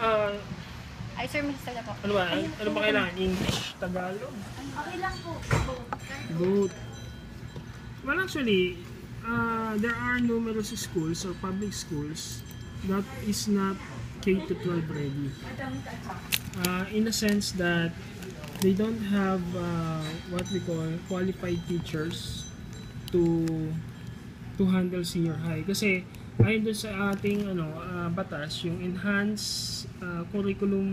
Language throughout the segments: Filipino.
Ah, Ay, sir, may sala po. ano ba? Ano ba kailangan? English? Tagalog? Okay lang po. Both. Well, actually, there are numerous schools or public schools that is not K to 12 ready. In the sense that they don't have what we call qualified teachers to handle senior high. Kasi ayon doon sa ating batas, yung enhanced curriculum,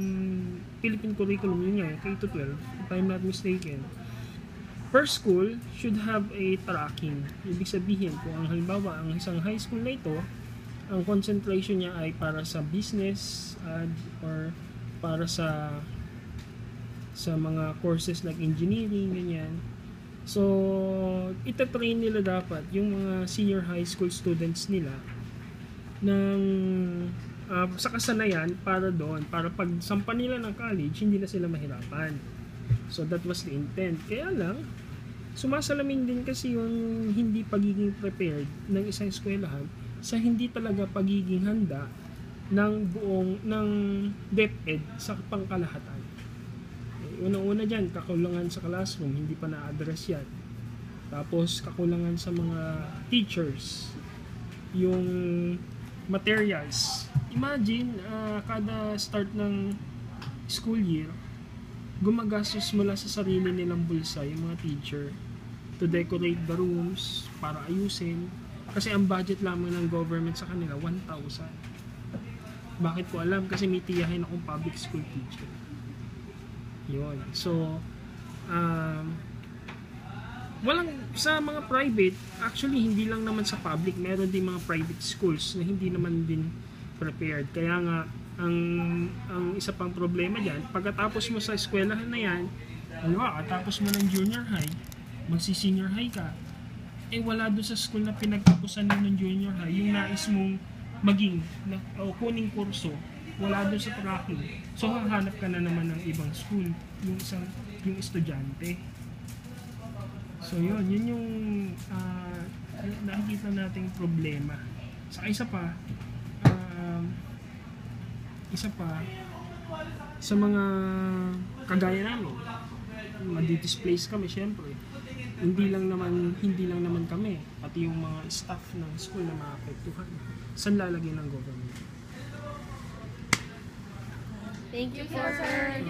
Philippine curriculum yun yung K to 12, if I'm not mistaken. Per school should have a tracking. Ibig sabihin, kung ang halimbawa ang isang high school na ito, ang concentration niya ay para sa business or para sa mga courses like engineering, ganyan. So, itatrain nila dapat yung mga senior high school students nila ng sa kasanayan para doon, para pag sampa nila ng college, hindi na sila mahirapan. So that was the intent. Kaya lang, sumasalamin din kasi yung hindi pagiging prepared ng isang eskwelahan sa hindi talaga pagiging handa ng DepEd sa pangkalahatan. Unang-una dyan, kakulangan sa classroom, hindi pa na-address yan. Tapos, kakulangan sa mga teachers, yung materials. Imagine, kada start ng school year, gumagastos mula sa sarili nilang bulsa yung mga teacher to decorate the rooms, para ayusin. Kasi ang budget lamang ng government sa kanila, 1,000. Bakit ko alam? Kasi may tiyahin akong public school teacher. Yun. So, walang sa mga private, actually hindi lang naman sa public, meron din mga private schools na hindi naman din prepared. Kaya nga, ang isa pang problema dyan, pagkatapos mo sa eskwelahan na yan, katapos mo ng junior high, magsi-senior high ka, wala doon sa school na pinagtapusan mo ng junior high, yung nais mong maging o kuning kurso, wala doon sa tracking. So hahanap ka na naman ng ibang school, yung estudyante. So yun yung nakikita nating problema. Sa isa pa sa mga kagaya namin, madi-displace kami syempre. Hindi lang naman kami, pati yung mga staff ng school na maapektuhan. Saan lalagay ng government? Thank you, sir.